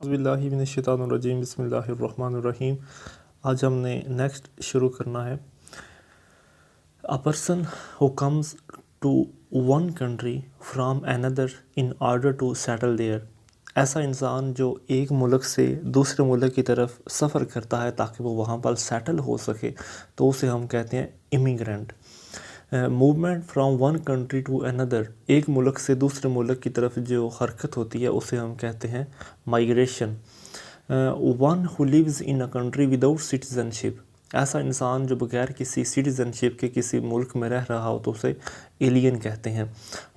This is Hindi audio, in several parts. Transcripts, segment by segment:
बिस्मिल्लाहिर्रहमानिर्रहीम बिस्मिल्लाहिर्रहमानिर्रहीम। आज हमने नेक्स्ट शुरू करना है। A person who comes to one country from another in order to settle there. ऐसा इंसान जो एक मुल्क से दूसरे मुल्क की तरफ सफ़र करता है ताकि वो वहाँ पर सेटल हो सके, तो उसे हम कहते हैं immigrant. Movement from one country to another, एक मुल्क से दूसरे मुल्क की तरफ जो हरकत होती है उसे हम कहते हैं migration. One who lives in a country without citizenship, ऐसा इंसान जो बगैर किसी सिटीजनशिप के किसी मुल्क में रह रहा हो तो उसे एलियन कहते हैं।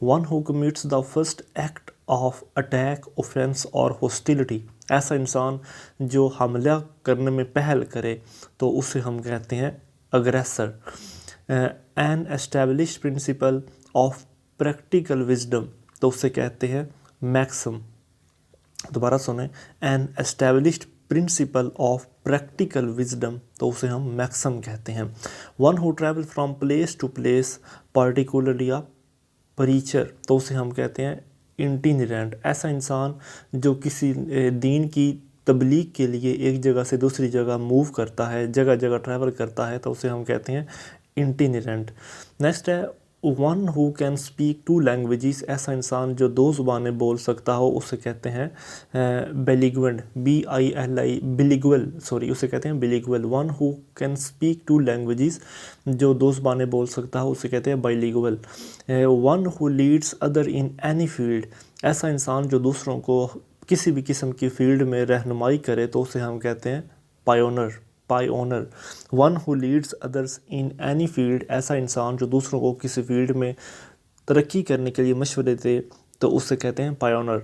One who commits the first act of attack, offence और हॉस्टिलिटी, ऐसा इंसान जो हमला करने में पहल करे तो उसे हम कहते हैं aggressor. An established principle of practical wisdom, तो उसे कहते हैं मैक्सिम। दोबारा सुने, an established principle of practical wisdom, तो उसे हम मैक्सिम कहते हैं। One who travel from place to place, particularly a preacher, तो उसे हम कहते हैं इंटीनिरेंट। ऐसा इंसान जो किसी दीन की तबलीग के लिए एक जगह से दूसरी जगह मूव करता है, जगह जगह ट्रैवल करता है, तो उसे हम कहते हैं इंटीनिरेंट। नेक्स्ट है one who can speak two languages, ऐसा इंसान जो दो ज़ुबानें बोल सकता हो उसे कहते हैं बिलिंगुअल, बिलिंगुअल उसे कहते हैं bilingual. One who can speak two languages, जो दो ज़ुबानें बोल सकता हो उसे कहते हैं bilingual. One who leads other in any field, ऐसा इंसान जो दूसरों को किसी भी किस्म की फील्ड में रहनुमाई करे तो उसे हम कहते हैं pioneer. One who leads others in any field, ऐसा इंसान जो दूसरों को किसी फील्ड में तरक्की करने के लिए मशवरे दे तो उससे कहते हैं pioneer.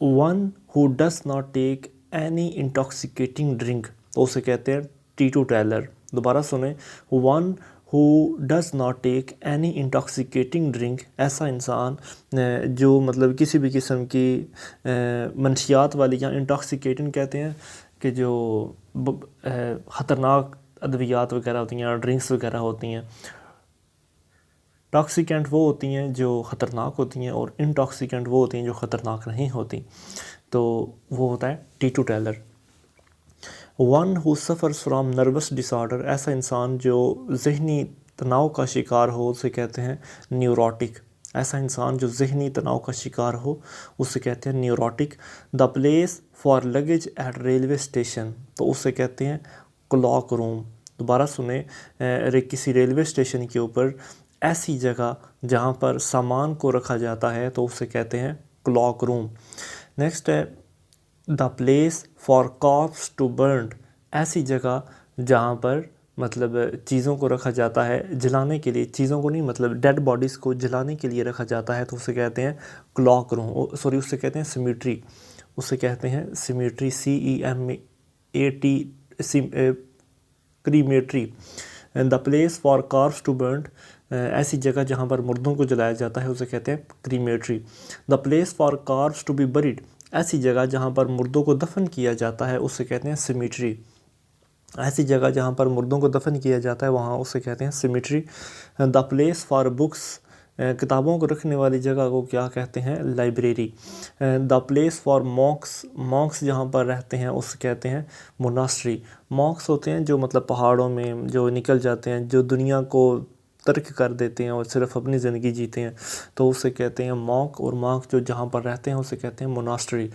One who does not take any intoxicating drink, तो उसे कहते हैं टीटू-टैलर। दोबारा सुने, one who does not take any intoxicating drink, ऐसा इंसान जो मतलब किसी भी किस्म की मंशियात वाली, या इंटॉक्सिकेटिंग कहते हैं कि जो ख़तरनाक अद्वियात वगैरह होती हैं, ड्रिंक्स वगैरह होती हैं। टॉक्सिकेंट वो होती हैं जो ख़तरनाक होती हैं और इंटॉक्सिकेंट वो होती हैं जो ख़तरनाक नहीं होती, तो वो होता है teetotaller. One who suffers from nervous disorder, ऐसा इंसान जो ज़हनी तनाव का शिकार हो उसे कहते हैं न्यूरोटिक। ऐसा इंसान जो ज़हनी तनाव का शिकार हो उसे कहते हैं neurotic. The place for luggage eight railway station, तो उसे कहते हैं क्लॉक रूम। दोबारा सुने, किसी रेलवे स्टेशन के ऊपर ऐसी जगह जहाँ पर सामान को रखा जाता है तो उसे कहते हैं क्लॉक रूम। नेक्स्ट है the place for corpse to burn, ऐसी जगह जहाँ पर मतलब चीज़ों को रखा जाता है जलाने के लिए, चीज़ों को नहीं मतलब डेड बॉडीज़ को जलाने के लिए रखा जाता है तो उसे कहते हैं क्लॉक रूम। उससे कहते हैं सिमेट्री, उसे कहते हैं cemetery, CEMAT, crematory. The place for corpse to burn, ऐसी जगह जहाँ पर मुर्दों को जलाया जाता है उसे कहते हैं crematory. The place for corpse to be buried, ऐसी जगह जहाँ पर मुर्दों को दफन किया जाता है उसे कहते हैं सिमेट्री। ऐसी जगह जहाँ पर मुर्दों को दफन किया जाता है वहाँ उसे कहते हैं symmetry. The place for books, किताबों को रखने वाली जगह को क्या कहते हैं, library. The place for Monks जहाँ पर रहते हैं उसे कहते हैं मोनास्ट्री। मॉन्क्स होते हैं जो मतलब पहाड़ों में जो निकल जाते हैं, जो दुनिया को तर्क कर देते हैं और सिर्फ अपनी ज़िंदगी जीते हैं, तो उसे कहते हैं मॉन्क। और मॉन्क जो जहाँ पर रहते हैं उसे कहते हैं monastery.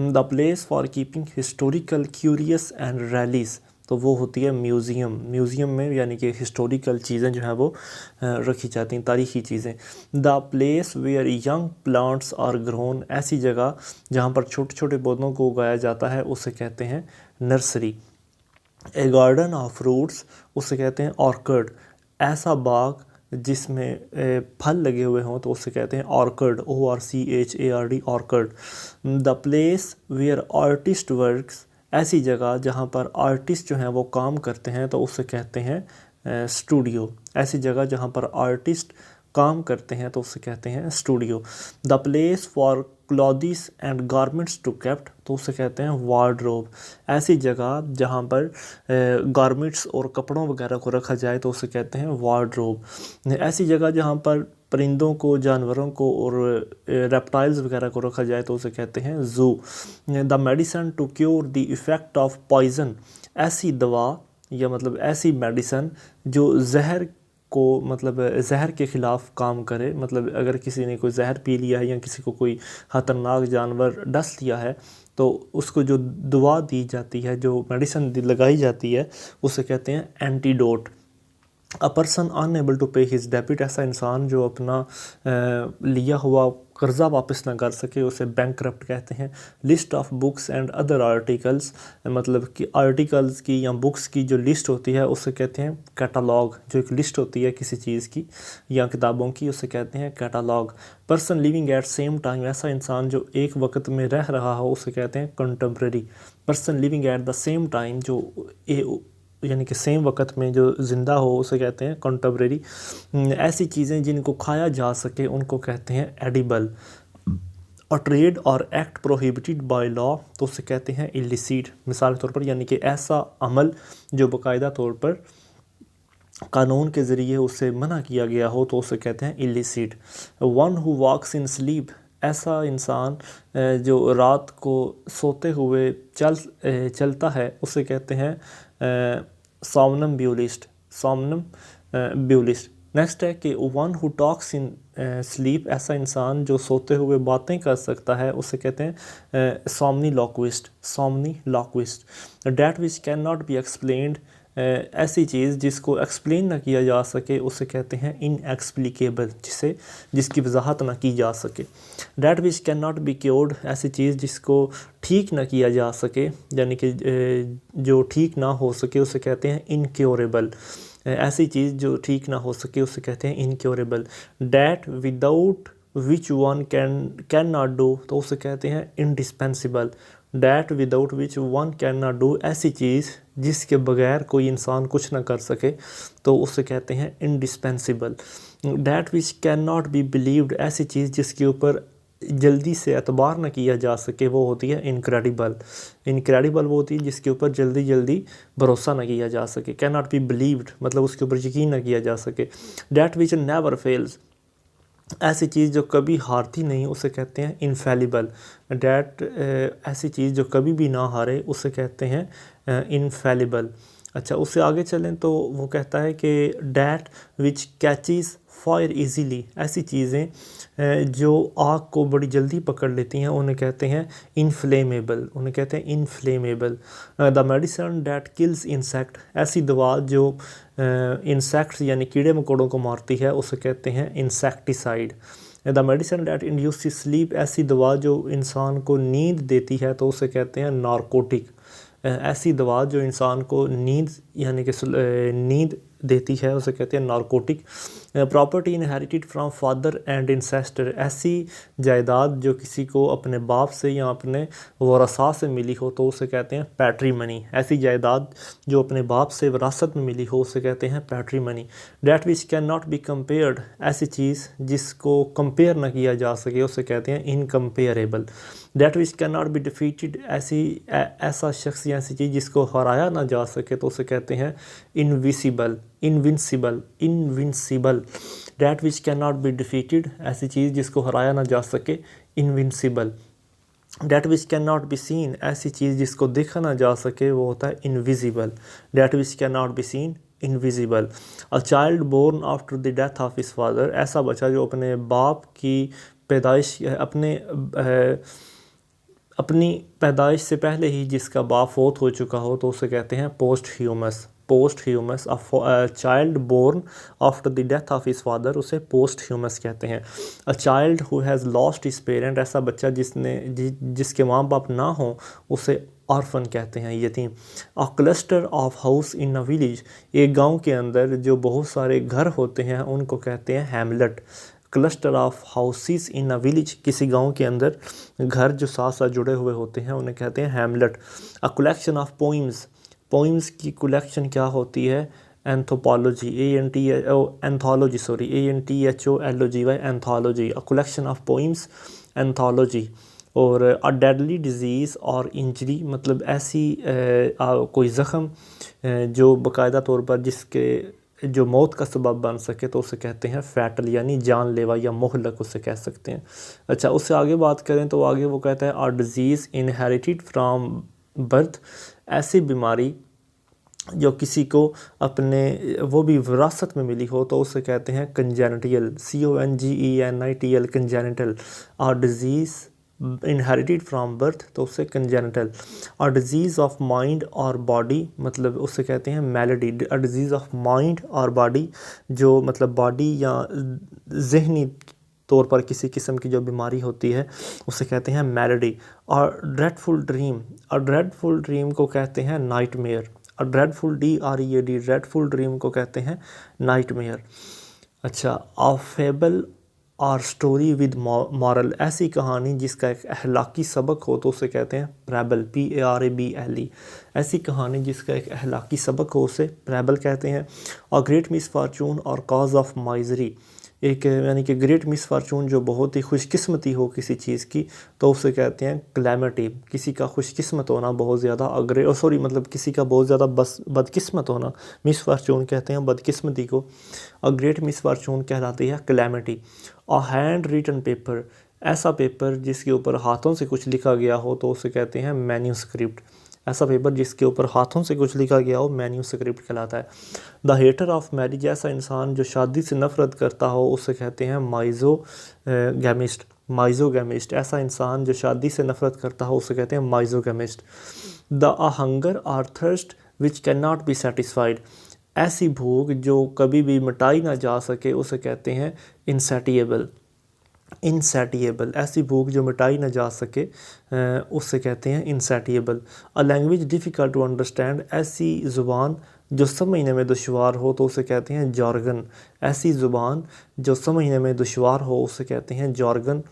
The place for keeping historical curious and rallies, तो वो होती है म्यूज़ियम में यानी कि हिस्टोरिकल चीज़ें जो हैं वो रखी जाती हैं, तारीख़ी चीज़ें। The place where young plants are grown, ऐसी जगह जहाँ पर छोटे छोटे पौधों को उगाया जाता है उसे कहते हैं nursery. A garden of fruits, उसे कहते हैं ऑर्किड। ऐसा बाग जिसमें फल लगे हुए हों तो उसे कहते हैं orchid, ORCHARD, orchid. The place where artist works, ऐसी जगह जहाँ पर आर्टिस्ट जो हैं वो काम करते हैं तो उसे कहते हैं स्टूडियो। ऐसी जगह जहाँ पर आर्टिस्ट काम करते हैं तो उसे कहते हैं studio. The place for clothes and garments to kept, तो उसे कहते हैं वार्डरोब। ऐसी जगह जहाँ पर गारमेंट्स और कपड़ों वगैरह को रखा जाए तो उसे कहते हैं वार्डरोब। ऐसी जगह जहाँ पर परिंदों को, जानवरों को और रेप्टाइल्स वगैरह को रखा जाए तो उसे कहते हैं zoo. The medicine to cure the effect of poison, ऐसी दवा या मतलब ऐसी मेडिसन जो जहर को मतलब जहर के ख़िलाफ़ काम करे। मतलब अगर किसी ने कोई जहर पी लिया है या किसी को कोई ख़तरनाक जानवर डस लिया है तो उसको जो दवा दी जाती है, जो मेडिसिन लगाई जाती है, उसे कहते हैं antidote. A person unable to pay his debit, ऐसा इंसान जो अपना लिया हुआ कर्ज़ा वापस ना कर सके उसे बैंकरप्ट कहते हैं। List of books and other articles, मतलब कि आर्टिकल्स की या बुक्स की जो लिस्ट होती है उसे कहते हैं कैटलॉग। जो एक लिस्ट होती है किसी चीज़ की या किताबों की उसे कहते हैं catalogue. Person living at same time, ऐसा इंसान जो एक वक्त में रह रहा हो उसे कहते हैं contemporary. Person living at the same time, जो यानी कि सेम वक्त में जो ज़िंदा हो उसे कहते हैं कंटेम्प्रेरी। ऐसी चीज़ें जिनको खाया जा सके उनको कहते हैं एडिबल। और ट्रेड और एक्ट प्रोहिबिटेड बाय लॉ तो उसे कहते हैं इलिसिट। मिसाल के तौर पर यानी कि ऐसा अमल जो बाकायदा तौर पर कानून के ज़रिए उससे मना किया गया हो तो उसे कहते हैं illicit. One who walks in sleep, ऐसा इंसान जो रात को सोते हुए चलता है उसे कहते हैं सोमनम्ब्यूलिस्ट। सोमनम्ब्यूलिस्ट। नेक्स्ट है कि one who talks in sleep, ऐसा इंसान जो सोते हुए बातें कर सकता है उसे कहते हैं somniloquist. Somniloquist. That which can not be explained, ऐसी चीज़ जिसको एक्सप्लेन ना किया जा सके उसे कहते हैं इनएक्सप्लिकेबल, जिसकी वजाहत ना की जा सके। That which can not be cured, ऐसी चीज़ जिसको ठीक ना किया जा सके यानी कि जो ठीक ना हो सके उसे कहते हैं इनक्योरेबल। ऐसी चीज़ जो ठीक ना हो सके उसे कहते हैं incurable. That without which one can not do तो उसे कहते हैं indispensable. That without which one can not do, ऐसी चीज़ जिसके बगैर कोई इंसान कुछ ना कर सके तो उसे कहते हैं indispensable. That which can not B believed, ऐसी चीज़ जिसके ऊपर जल्दी से एतबार ना किया जा सके वो होती है इनक्रेडिबल। इनक्रेडिबल वो होती है जिसके ऊपर जल्दी भरोसा ना किया जा सके। कैन नॉट बी बिलीव्ड मतलब उसके ऊपर यकीन ना किया जा सके। डैट विच नेवर फेल्स, ऐसी चीज़ जो कभी हारती नहीं उसे कहते हैं इनफेलिबल। डैट ऐसी चीज़ जो कभी भी ना हारे उसे कहते हैं इनफेलिबल। अच्छा, उससे आगे चलें तो वो कहता है कि that which catches fire easily, ऐसी चीज़ें जो आग को बड़ी जल्दी पकड़ लेती हैं उन्हें कहते हैं inflammable. The medicine that kills insect, ऐसी दवा जो इंसेक्ट्स यानी कीड़े मकोड़ों को मारती है उसे कहते हैं insecticide. The medicine that induces sleep, ऐसी दवा जो इंसान को नींद देती है तो उसे कहते हैं नारकोटिक। ऐसी दवा जो इंसान को नींद यानी कि नींद देती है उसे कहते हैं narcotic. Property inherited from father and ancestor, ऐसी जायदाद जो किसी को अपने बाप से या अपने वरसा से मिली हो तो उसे कहते हैं पैट्रीमनी। ऐसी जायदाद जो अपने बाप से विरासत में मिली हो उसे कहते हैं patrimony. That which can not be compared, ऐसी चीज़ जिसको कंपेयर ना किया जा सके उसे कहते हैं incomparable. That which can not be defeated, ऐसा शख्स या ऐसी चीज़ जिसको हराया ना जा सके तो उसे कहते हैं invincible. That which can not be defeated, ऐसी चीज़ जिसको हराया ना जा सके, invincible. That which can not be scene, ऐसी चीज़ जिसको देखा ना जा सके वो होता है invisible. That which can not be seen, invisible. A child born after the death of his father, ऐसा बच्चा जो अपने बाप की पैदाइश अपनी पैदाइश से पहले ही जिसका बाप फौत हो चुका हो तो उसे कहते हैं posthumous. A child born after the death of his father उसे पोस्ट ह्यूमस कहते हैं। A child who has lost his parent, ऐसा बच्चा जिसके माँ बाप ना हों उसे ऑर्फन कहते हैं, यतीम। A cluster of house in a village, एक गांव के अंदर जो बहुत सारे घर होते हैं उनको कहते हैं Hamlet. Cluster of houses in a village, किसी गांव के अंदर घर जो साथ साथ जुड़े हुए होते हैं उन्हें कहते हैं Hamlet. A collection of poems की कलेक्शन क्या होती है, एंथोपोलॉजी, ANTHOLOGY, anthology. A collection of poems, anthology. और अ डेडली डिजीज़ और इंजरी, मतलब ऐसी कोई ज़ख़म जो बाकायदा तौर पर जिसके जो मौत का सबब बन सके तो उसे कहते हैं फैटल, यानी जानलेवा या मुहलक उसे कह सकते हैं। अच्छा, उससे आगे बात करें तो आगे वो कहता है or disease inherited from birth, ऐसी बीमारी जो किसी को अपने वो भी विरासत में मिली हो तो उसे कहते हैं कंजेनिटल, CONGENITL, कंजेनिटल। और डिजीज़ इनहेरिटेड फ्राम बर्थ तो उसे कंजेनिटल। और डिजीज़ ऑफ माइंड और बॉडी मतलब उसे कहते हैं मैलेडी। डिजीज़ ऑफ माइंड और बॉडी जो मतलब बॉडी या जहनी तौर पर किसी किस्म की जो बीमारी होती है उसे कहते हैं मैलेडी। और ड्रेडफुल ड्रीम, और ड्रेडफुल ड्रीम को कहते हैं नाइटमेयर। और ड्रेडफुल DREAD, ड्रेडफुल ड्रीम को कहते हैं नाइटमेयर। अच्छा, अ फेबल और स्टोरी विद मॉरल, ऐसी कहानी जिसका एक अखलाकी सबक हो तो उसे कहते हैं प्रैबल, PARABLE। ऐसी कहानी जिसका एक अखलाकी सबक हो उसे प्रैबल कहते हैं। और ग्रेट मिसफॉर्चून और कॉज ऑफ माइजरी, एक यानी कि ग्रेट मिसफॉर्चून जो बहुत ही खुशकिस्मती हो किसी चीज़ की तो उसे कहते हैं क्लैमिटी। किसी का खुशकिस्मत होना बहुत ज़्यादा मतलब किसी का बहुत ज़्यादा बदकिस्मत होना, मिसफॉर्चून कहते हैं बदकिस्मती को, और ग्रेट मिसफॉर्चून कहलाती है क्लैमिटी। और हैंड रिटन पेपर, ऐसा पेपर जिसके ऊपर हाथों से कुछ लिखा गया हो तो उसे कहते हैं मैन्यूस्क्रिप्ट। ऐसा पेपर जिसके ऊपर हाथों से कुछ लिखा गया हो मैन्यूस्क्रिप्ट कहलाता है। द हेटर ऑफ मैरिज, ऐसा इंसान जो शादी से नफ़रत करता हो उसे कहते हैं माइजोगैमिस्ट। माइजोगैमिस्ट, ऐसा इंसान जो शादी से नफ़रत करता हो उसे कहते हैं misogamist. The hunger or thirst which can not be satisfied, ऐसी भूख जो कभी भी मिटाई ना जा सके उसे कहते हैं इंसैटिएबल। इंसैटिएबल, ऐसी भूख जो मिटाई ना जा सके उससे कहते हैं insatiable. A language difficult to understand, ऐसी ज़ुबान जो समझने में दुशवार हो तो उसे कहते हैं जॉर्गन। ऐसी ज़ुबान जो समझने में दुशवार हो उसे कहते हैं jargon.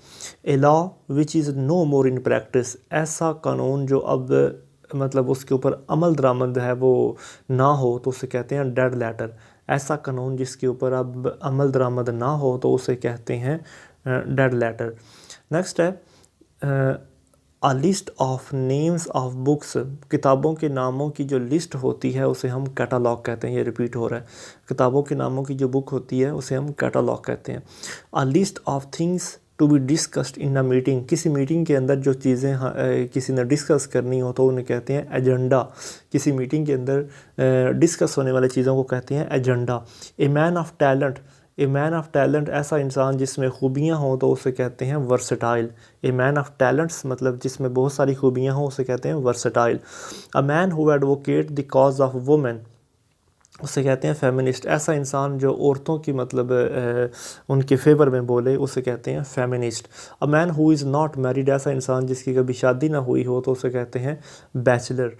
A law which is no more in practice, ऐसा कानून जो अब मतलब उसके ऊपर अमल दरामद है वो ना हो तो उसे कहते हैं डेड लेटर। ऐसा कानून जिसके ऊपर अब अमल दरामद ना हो तो उसे कहते हैं डेड लेटर। नेक्स्ट है a list of names of books, किताबों के नामों की जो लिस्ट होती है उसे हम कैटालॉग कहते हैं। ये रिपीट हो रहा है, किताबों के नामों की जो बुक होती है उसे हम कैटालॉग कहते हैं। A list of things to be discussed in a meeting, किसी मीटिंग के अंदर जो चीज़ें किसी ने डिस्कस करनी हो तो उन्हें कहते हैं एजेंडा। किसी मीटिंग के अंदर डिस्कस होने वाली चीज़ों को कहते हैं agenda. A man of talent, a man of talent, ऐसा इंसान जिसमें खूबियाँ हों तो उसे कहते हैं versatile. A man of talents मतलब जिसमें बहुत सारी खूबियाँ हों उसे कहते हैं versatile. A man who advocate the cause of women, उसे कहते हैं फेमिनिस्ट। ऐसा इंसान जो औरतों की मतलब उनके फेवर में बोले उसे कहते हैं feminist. A man who is not married, ऐसा इंसान जिसकी कभी शादी ना हुई हो तो उसे कहते हैं bachelor.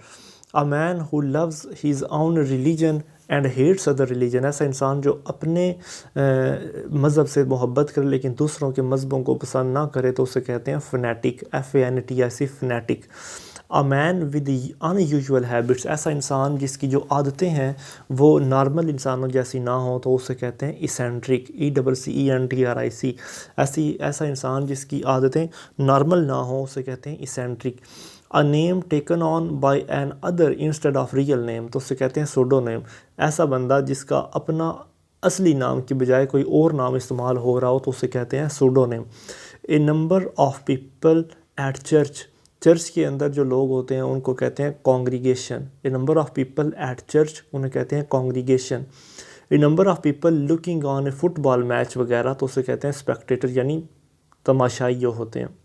A man who loves his own religion and hates other religion, ऐसा इंसान जो अपने मज़हब से मोहब्बत करे लेकिन दूसरों के मज़हबों को पसंद ना करे तो उसे कहते हैं phonetic, FANTIC, phonetic. A man with unusual habits, ऐसा इंसान जिसकी जो आदतें हैं वो नॉर्मल इंसानों जैसी ना हो तो उसे कहते हैं इसेंट्रिक, ECENTRIC। ऐसा इंसान जिसकी आदतें नॉर्मल ना हो उसे कहते हैं eccentric. A name taken on by another instead of real name, तो उसे कहते हैं सूडोनेम। ऐसा बंदा जिसका अपना असली नाम की बजाय कोई और नाम इस्तेमाल हो रहा हो तो उसे कहते हैं pseudonym. A number of people at church, church के अंदर जो लोग होते हैं उनको कहते हैं congregation. A number of people at church उन्हें कहते हैं congregation. A number of people looking on a football match वगैरह तो उसे कहते हैं स्पेक्टेटर, यानी तमाशाई जो होते हैं।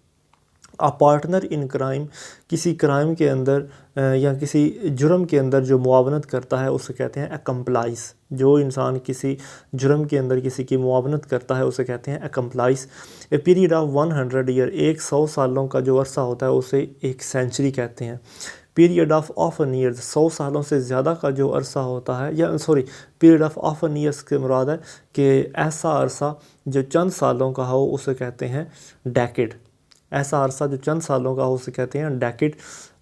अ पार्टनर इन क्राइम, किसी क्राइम के अंदर या किसी जुर्म के अंदर जो मुआवनत करता है उसे कहते हैं एकम्प्लाइस। जो इंसान किसी जुर्म के अंदर किसी की मुआवनत करता है उसे कहते हैं एकम्प्लाइस। ए पीरियड ऑफ 100 ईयर, 100 सालों का जो अरसा होता है उसे एक सेंचुरी कहते हैं। पीरियड ऑफ ऑफन ईयर्स, 100 सालों से ज़्यादा का जो अरसा होता है, या sorry period of often years के मुराद है कि ऐसा अरसा जो चंद सालों का हो उसे कहते हैं डेकेड। ऐसा अरसा जो चंद सालों का हो उसे कहते हैं decade.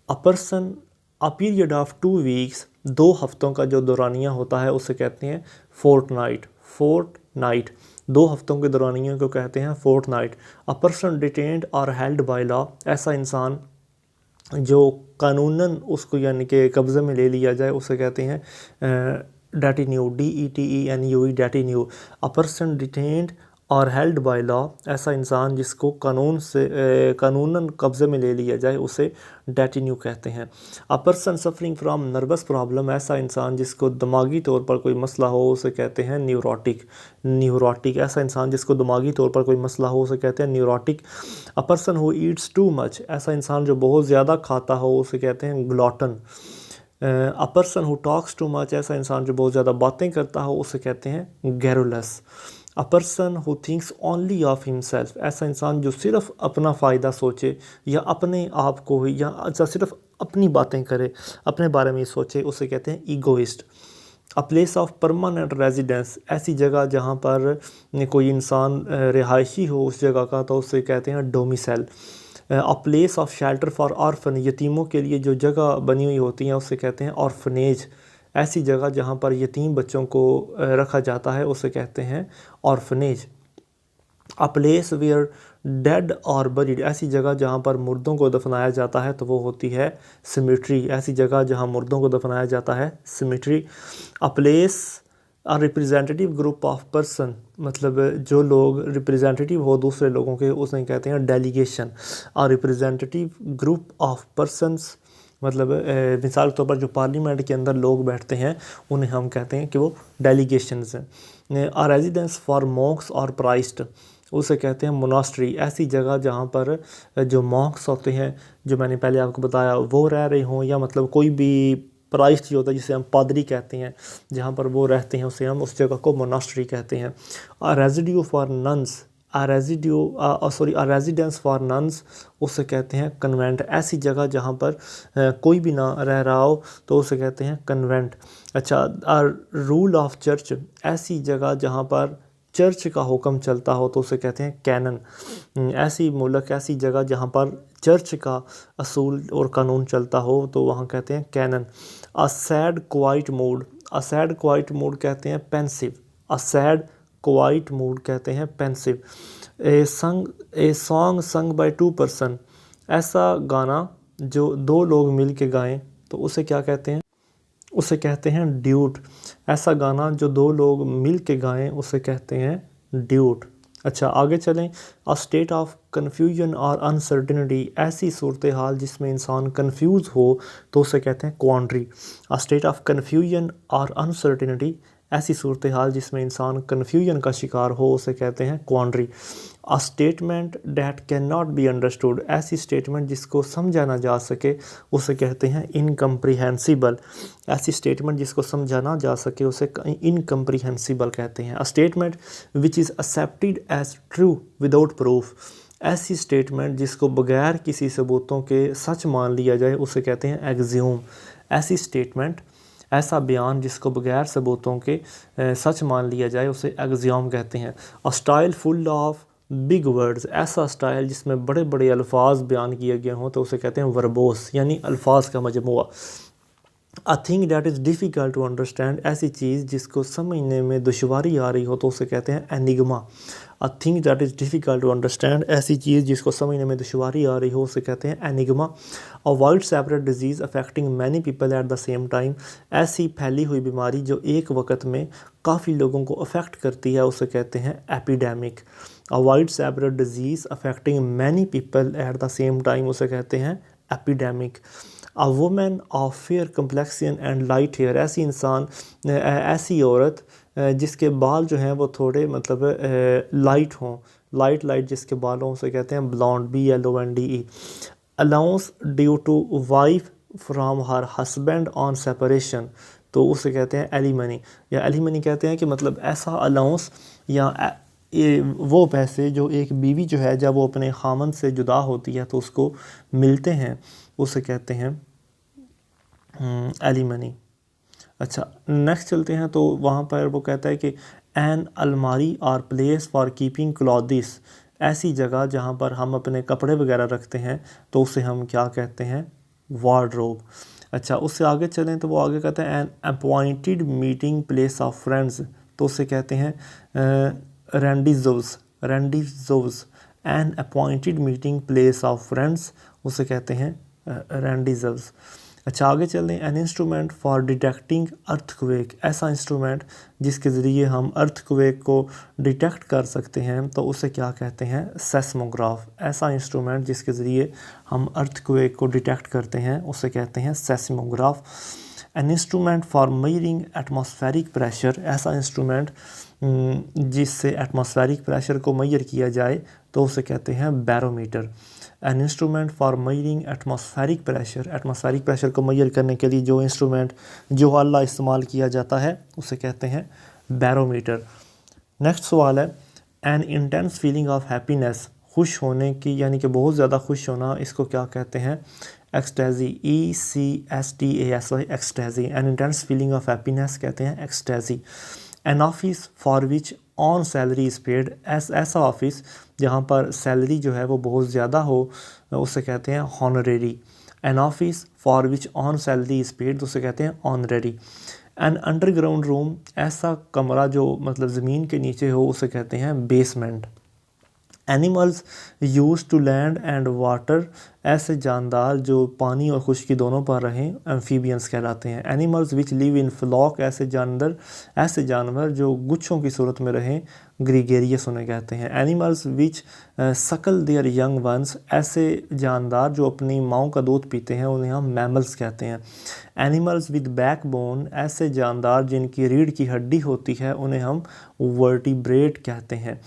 A person, a period of 2 weeks, 2 हफ्तों का जो दौरानिया होता है उसे कहते हैं फोर्टनाइट। फोर्टनाइट, 2 हफ्तों के दौरानिया को कहते हैं फोर्टनाइट। अ पर्सन डिटेन्ड और हेल्ड बाय लॉ, ऐसा इंसान जो कानूनन उसको यानी कि कब्ज़े में ले लिया जाए उसे कहते हैं डेटिन्यू, DETENUE, डेटिन्यू, अ पर्सन डिटेन्ड और हेल्ड बाय लॉ, ऐसा इंसान जिसको कानूनन कब्ज़े में ले लिया जाए उसे डेटिन्यू कहते हैं। A person suffering from nervous problem, ऐसा इंसान जिसको दिमागी तौर पर कोई मसला हो उसे कहते हैं न्यूरोटिक। ऐसा इंसान जिसको दिमागी तौर पर कोई मसला हो उसे कहते हैं neurotic. A person who Yeats to much, ऐसा इंसान जो बहुत ज़्यादा खाता हो उसे कहते हैं glutton. A person who talks too much, ऐसा इंसान जो बहुत ज़्यादा बातें करता हो उसे कहते हैं garrulous. A person who thinks only of himself, ऐसा इंसान जो सिर्फ अपना फ़ायदा सोचे या अपने आप को ही या सिर्फ अपनी बातें करे, अपने बारे में ही सोचे, उसे कहते हैं egoist. A place of permanent residence, ऐसी जगह जहाँ पर कोई इंसान रिहायशी हो उस जगह का, तो उसे कहते हैं domicile. A place of shelter for orphan, यतीमों के लिए जो जगह बनी हुई होती हैं उसे कहते हैं ऑर्फनेज। ऐसी जगह जहाँ पर यतीम बच्चों को रखा जाता है उसे कहते हैं orphanage. A place where dead are buried, ऐसी जगह जहाँ पर मुर्दों को दफनाया जाता है तो वो होती है सिमेट्री। ऐसी जगह जहाँ मुर्दों को दफनाया जाता है symmetry. A place a representative group of person, मतलब जो लोग रिप्रेजेंटेटिव हो दूसरे लोगों के उसे कहते हैं delegation. A representative group of persons, मतलब मिसाल के तौर पर जो पार्लियामेंट के अंदर लोग बैठते हैं उन्हें हम कहते हैं कि वो डेलीगेशंस हैं। अ रेजिडेंस फॉर मॉन्क्स और प्राइस्ट, उसे कहते हैं मोनास्ट्री। ऐसी जगह जहाँ पर जो मॉन्क्स होते हैं, जो मैंने पहले आपको बताया, वो रह रहे हों, या मतलब कोई भी प्राइस्ट जो होता है जिसे हम पादरी कहते हैं, जहाँ पर वो रहते हैं उसे हम उस जगह को मोनास्ट्री कहते हैं। A residue for nuns, a residence for nuns, उसे कहते हैं कन्वेंट। ऐसी जगह जहाँ पर कोई भी ना रह रहा हो तो उसे कहते हैं कन्वेंट। अच्छा, रूल ऑफ चर्च, ऐसी जगह जहाँ पर चर्च का हुक्म चलता हो तो उसे कहते हैं कैनन। ऐसी मुल्क, ऐसी जगह जहाँ पर चर्च का असूल और कानून चलता हो तो वहाँ कहते हैं canon. A sad quiet mood, a sad quiet mood कहते हैं pensive. A sad quiet mood कहते हैं pensive. A song sung by two person, ऐसा गाना जो दो लोग मिल के गाएं तो उसे क्या कहते हैं, उसे कहते हैं ड्यूट। ऐसा गाना जो दो लोग मिल के गाएं उसे कहते हैं ड्यूट। अच्छा, आगे चलें। अ स्टेट ऑफ कन्फ्यूजन और अनसर्टिनिटी, ऐसी सूरत हाल जिसमें इंसान कंफ्यूज हो तो उसे कहते हैं quandary. A state of confusion और अनसर्टिनिटी, ऐसी सूरत हाल जिसमें इंसान कन्फ्यूजन का शिकार हो उसे कहते हैं quandary. A statement that can not be understood, ऐसी स्टेटमेंट जिसको समझा ना जा सके उसे कहते हैं इनकम्प्रीहेंसिबल। ऐसी स्टेटमेंट जिसको समझा ना जा सके उसे इनकम्प्रीहेंसिबल कहते हैं। A statement which is accepted as true without proof, ऐसी स्टेटमेंट जिसको बगैर किसी सबूतों के सच मान लिया जाए उसे कहते हैं एक्ज्यूम। ऐसी स्टेटमेंट, ऐसा बयान जिसको बगैर सबूतों के सच मान लिया जाए उसे एक्ज्यूम कहते हैं। A style full of big words, ऐसा स्टाइल जिसमें बड़े बड़े अल्फाज बयान किए गए हों तो उसे कहते हैं वर्बोस, यानी अल्फाज का मजमूआ। A thing that is difficult to understand, ऐसी चीज़ जिसको समझने में दुश्वारी आ रही हो तो उसे कहते हैं enigma. A thing that is difficult to understand, ऐसी चीज़ जिसको समझने में दुश्वारी आ रही हो उसे कहते हैं enigma. A widespread disease affecting many people at the same time, ऐसी फैली हुई बीमारी जो एक वक्त में काफ़ी लोगों को अफेक्ट करती है उसे कहते हैं epidemic. A widespread disease affecting many people at the same time उसे कहते हैं epidemic. A women of fair complexion and light hair, ऐसी इंसान, ऐसी औरत जिसके बाल जो हैं वो थोड़े मतलब लाइट हों, लाइट लाइट जिसके बाल हों उसे कहते हैं blonde, BLONDE। Allowance due to wife from her husband on separation, तो उसे कहते हैं एलिमनी, या एलिमनी कहते हैं कि मतलब ऐसा अलाउंस या वो पैसे जो एक बीवी जो है जब वो अपने खामन से जुदा होती है तो उसको मिलते हैं उसे कहते हैं एलिमनी। अच्छा, नेक्स्ट चलते हैं तो वहाँ पर वो कहता है कि एन अलमारी और प्लेस फॉर कीपिंग क्लॉथिस, ऐसी जगह जहाँ पर हम अपने कपड़े वगैरह रखते हैं तो उसे हम क्या कहते हैं, वार्डरोब। अच्छा, उससे आगे चलें तो वो आगे कहते हैं an appointed meeting place of friends, तो उसे कहते हैं rendezvous. An appointed meeting place of friends उसे कहते हैं रेंडिज़ोव्स। अच्छा आगे चलते हैं, an instrument for detecting earthquake, ऐसा इंस्ट्रूमेंट जिसके ज़रिए हम अर्थक्वेक को डिटेक्ट कर सकते हैं तो उसे क्या कहते हैं, सेस्मोग्राफ। ऐसा इंस्ट्रूमेंट जिसके ज़रिए हम अर्थक्वेक को डिटेक्ट करते हैं उसे कहते हैं seismograph. N instrument for measuring atmospheric pressure, ऐसा इंस्ट्रूमेंट जिससे एटमॉस्फेरिक प्रेशर को मेजर किया जाए तो उसे कहते हैं barometer. N instrument for measuring atmospheric pressure, atmospheric pressure को मेजर करने के लिए जो इंस्ट्रूमेंट जो आला इस्तेमाल किया जाता है उसे कहते हैं बैरोमीटर। नेक्स्ट सवाल है, N intense feeling of happiness, खुश होने की यानी कि बहुत ज़्यादा खुश होना, इसको क्या कहते हैं, ecstasy, ECSTASY, ecstasy. An intense feeling of happiness कहते हैं एक्सटेजी। An office for which on salary is paid, ऐसा ऑफिस जहाँ पर सैलरी जो है वो बहुत ज़्यादा हो उसे कहते हैं honorary. An office for which on salary is paid उसे कहते हैं ऑनरेरी। एन अंडरग्राउंड रूम, ऐसा कमरा जो मतलब ज़मीन के नीचे हो उसे कहते हैं basement. Animals use to land and water, ऐसे जानदार जो पानी और खुश्की दोनों पर रहें एम्फीबियंस कहलाते हैं। Animals which live in flock, ऐसे जानवर जो गुच्छों की सूरत में रहें ग्रीगेरियस उन्हें कहते हैं। एनिमल्स विच सकल देयर यंग वंस, ऐसे जानदार जो अपनी माओं का दूध पीते हैं उन्हें हम मैमल्स कहते हैं। एनिमल्स विद बैकबोन, ऐसे जानदार जिनकी रीढ़ की हड्डी होती है उन्हें हम वर्टिब्रेट कहते हैं।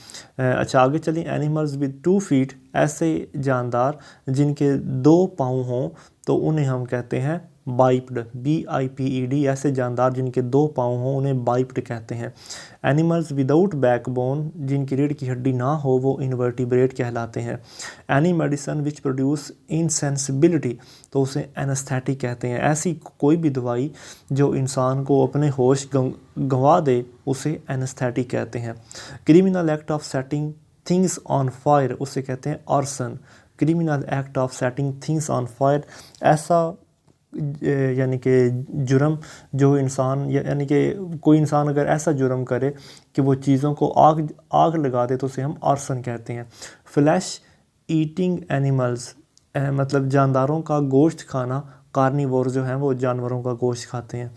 अच्छा आगे चलिए, एनिमल्स विद 2 फीट, ऐसे जानदार जिनके 2 पाँव हों तो उन्हें हम कहते हैं बाइप्ड, BIPED, ऐसे जानदार जिनके 2 पाँव हों उन्हें बाइप्ड कहते हैं। एनिमल्स विदाउट बैकबोन, जिनकी रीढ़ की हड्डी ना हो वो इनवर्टिब्रेट कहलाते हैं। एनी मेडिसन विच प्रोड्यूस इनसेंसिबिलिटी, तो उसे एनेस्थेटिक कहते हैं। ऐसी कोई भी दवाई जो इंसान को अपने होश गंवा दे उसे एनेस्थेटिक कहते हैं। Criminal act of setting things on fire, उसे कहते हैं arson. Criminal act of setting things on fire, ऐसा यानी कि जुर्म जो इंसान यानी कि कोई इंसान अगर ऐसा जुर्म करे कि वो चीज़ों को आग लगा दे तो उसे हम आर्सन कहते हैं। फ्लैश ईटिंग एनिमल्स, मतलब जानदारों का गोश्त खाना, कार्निवोर जो हैं वो जानवरों का गोश्त खाते हैं।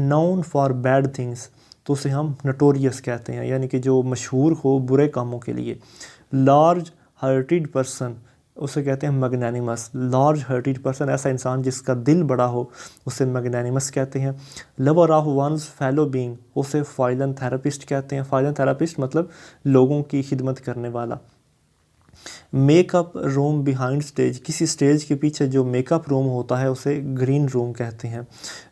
नाउन फॉर बैड थिंग्स, तो उसे हम नटोरियस कहते हैं यानी कि जो मशहूर हो बुरे कामों के लिए। लार्ज हार्टेड पर्सन, उसे कहते हैं मैग्नानिमस। लार्ज हार्टेड पर्सन, ऐसा इंसान जिसका दिल बड़ा हो उसे मैग्नानिमस कहते हैं। Lover of one's fellow being, उसे फाइलैंथेरेपिस्ट कहते हैं। फाइलैंथेरेपिस्ट मतलब लोगों की खिदमत करने वाला। मेकअप रूम बिहाइंड स्टेज, किसी स्टेज के पीछे जो मेकअप रूम होता है उसे ग्रीन रूम कहते हैं।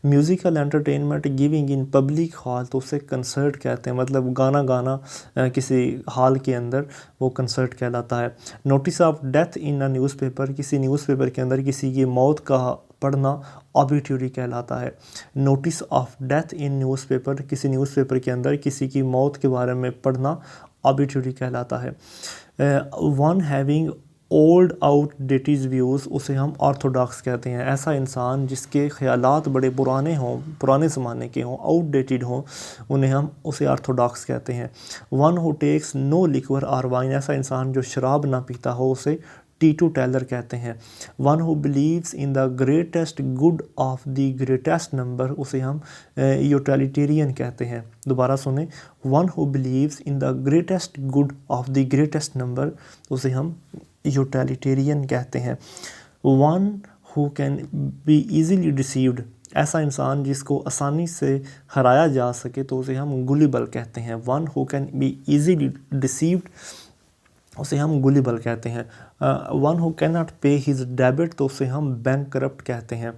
Musical entertainment giving in public hall, तो उसे कंसर्ट कहते हैं, मतलब गाना गाना किसी हॉल के अंदर वो कंसर्ट कहलाता है। Notice of death in a newspaper, किसी न्यूज़पेपर के अंदर किसी की मौत का पढ़ना ऑबिट्यूरी कहलाता है। Notice of death in newspaper, किसी न्यूज़पेपर के अंदर किसी की मौत के बारे में पढ़ना ऑबिट्यूरी कहलाता है। One having old outdated views, उसे हम ऑर्थोडॉक्स कहते हैं। ऐसा इंसान जिसके ख्यालात बड़े पुराने हों, पुराने ज़माने के हों, आउटडेटेड हों, उन्हें हम उसे ऑर्थोडॉक्स कहते हैं। One who takes no liquor or wine, ऐसा इंसान जो शराब ना पीता हो उसे टीटू टेलर कहते हैं। One who believes in the greatest good of the greatest number, उसे हम यूटिलिटेरियन कहते हैं। दोबारा सुने, one who believes in the greatest good of the greatest number, उसे हम यूटिलिटेरियन कहते हैं। One who can be easily deceived, ऐसा इंसान जिसको आसानी से हराया जा सके तो उसे हम गुलिबल कहते हैं। One who can be easily deceived, उसे हम गुलिबल कहते हैं। One who can not pay his debit, तो उसे हम बैंकरप्ट कहते हैं।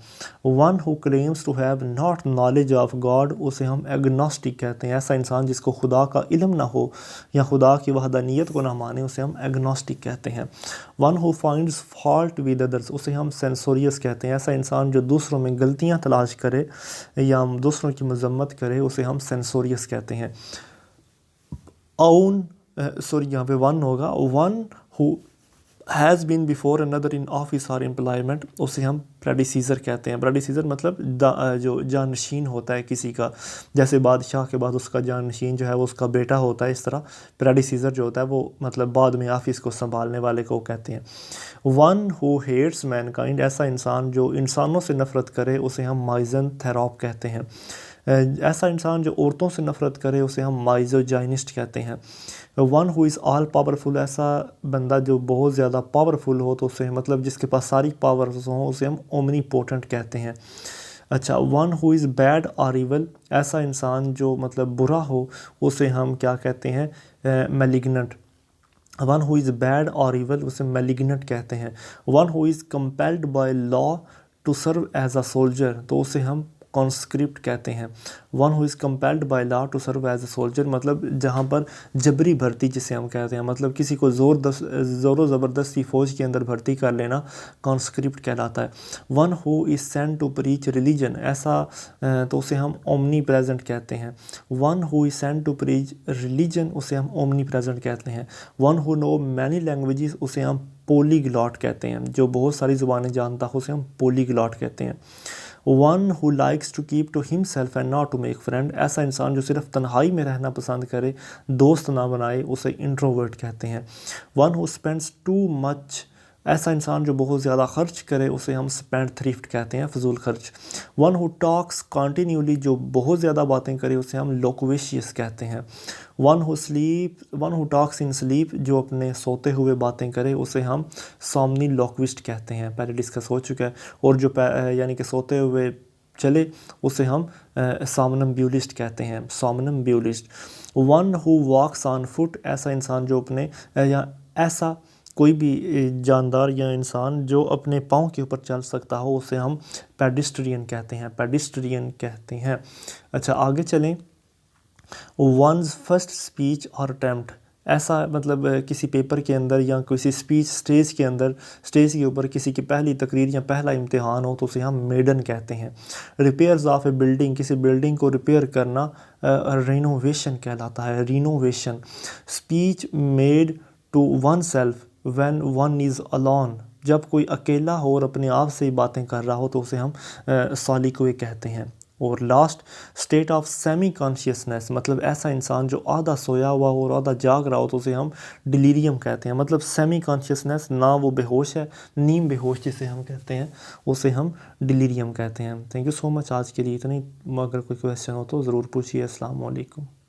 One who claims to have not knowledge of God, उसे हम एग्नोस्टिक कहते हैं। ऐसा इंसान जिसको खुदा का इल्म ना हो या खुदा की वहदानियत को ना माने उसे हम एग्नोस्टिक कहते हैं। One who finds fault with others, उसे हम सेंसोरियस कहते हैं। ऐसा इंसान जो दूसरों में गलतियाँ तलाश करे या दूसरों की मजम्मत करे उसे हम सेंसोरियस कहते हैं। यहाँ पे वन होगा। One who has been before another in office or employment, उसे हम प्रेडिसीजर कहते हैं। प्रेडिसीजर मतलब जो जानशीन होता है किसी का, जैसे बादशाह के बाद उसका जानशीन जो है वो उसका बेटा होता है, इस तरह प्रेडिसीजर जो होता है वो मतलब बाद में ऑफिस को संभालने वाले को कहते हैं। वन हु हेट्स मैनकाइंड, ऐसा इंसान जो इंसानों से नफ़रत करे उसे हम माइजन थेरॉप कहते हैं। ऐसा इंसान जो औरतों से नफ़रत करे उसे हम माइजोजाइनिस्ट कहते हैं। One who is all powerful, ऐसा बंदा जो बहुत ज़्यादा पावरफुल हो तो उसे मतलब जिसके पास सारी पावर्स हों उसे हम ओमनीपोटेंट कहते हैं। अच्छा, one who is bad or evil, ऐसा इंसान जो मतलब बुरा हो उसे हम क्या कहते हैं, malignant. One who is bad or evil उसे मैलिग्नेंट कहते हैं। One who is compelled by law to serve as a soldier, तो उसे हम कॉन्स्क्रिप्ट कहते हैं। One who is compelled by law to serve as a soldier, मतलब जहाँ पर जबरी भर्ती जिसे हम कहते हैं, मतलब किसी को ज़ोर ज़बरदस्ती फ़ौज के अंदर भर्ती कर लेना कॉन्स्क्रिप्ट कहलाता है। One who is sent to preach religion, ऐसा तो उसे हम ओमनी प्रेजेंट कहते हैं। One who is sent to preach religion, उसे हम ओमनी प्रेजेंट कहते हैं। One who know many languages, उसे हम पोलीग्लॉट कहते हैं। जो बहुत सारी ज़ुबानें जानता हो उसे हम पोलीग्लॉट कहते हैं। One who likes to keep to himself and not to make friend, ऐसा इंसान जो सिर्फ तन्हाई में रहना पसंद करे, दोस्त ना बनाए, उसे इंट्रोवर्ट कहते हैं। One who spends to much, ऐसा इंसान जो बहुत ज़्यादा खर्च करे उसे हम स्पेंड थ्रिफ्ट कहते हैं, फजूल खर्च। वन हु टॉक्स कॉन्टीन्यूली, जो बहुत ज़्यादा बातें करे उसे हम लोक्वेशियस कहते हैं। One who talks in sleep, जो अपने सोते हुए बातें करे उसे हम सोमनीलोक्विस्ट कहते हैं, पहले डिस्कस हो चुका है। और जो यानी कि सोते हुए चले उसे हम सोमनम्ब्यूलिस्ट कहते हैं, somnambulist. One who walks on foot, ऐसा इंसान जो अपने या ऐसा कोई भी जानदार या इंसान जो अपने पाँव के ऊपर चल सकता हो उसे हम पेडिस्ट्रियन कहते हैं, पेडिस्ट्रियन कहते हैं। अच्छा, आगे चलें। वंस फर्स्ट स्पीच और अटेम्प्ट, ऐसा मतलब किसी पेपर के अंदर या किसी स्पीच स्टेज के अंदर, स्टेज के ऊपर किसी की पहली तकरीर या पहला इम्तिहान हो तो उसे हम मेडन कहते हैं। रिपेयर्स ऑफ ए बिल्डिंग, किसी बिल्डिंग को रिपेयर करना रिनोवेशन कहलाता है, renovation. Speech made to oneself when one is alone, जब कोई अकेला हो और अपने आप से ही बातें कर रहा हो तो उसे हम सॉलिक्वे कहते हैं। और last, state of semi consciousness, मतलब ऐसा इंसान जो आधा सोया हुआ हो और आधा जाग रहा हो तो उसे हम डिलीरियम कहते हैं। मतलब सेमी कॉन्शियसनेस, ना वो बेहोश है नीम बेहोश जिसे हम कहते हैं, उसे हम डिलीरियम कहते हैं। थैंक यू सो मच, आज के लिए इतनी। अगर कोई क्वेश्चन हो तो ज़रूर पूछिए। अस्सलाम वालेकुम।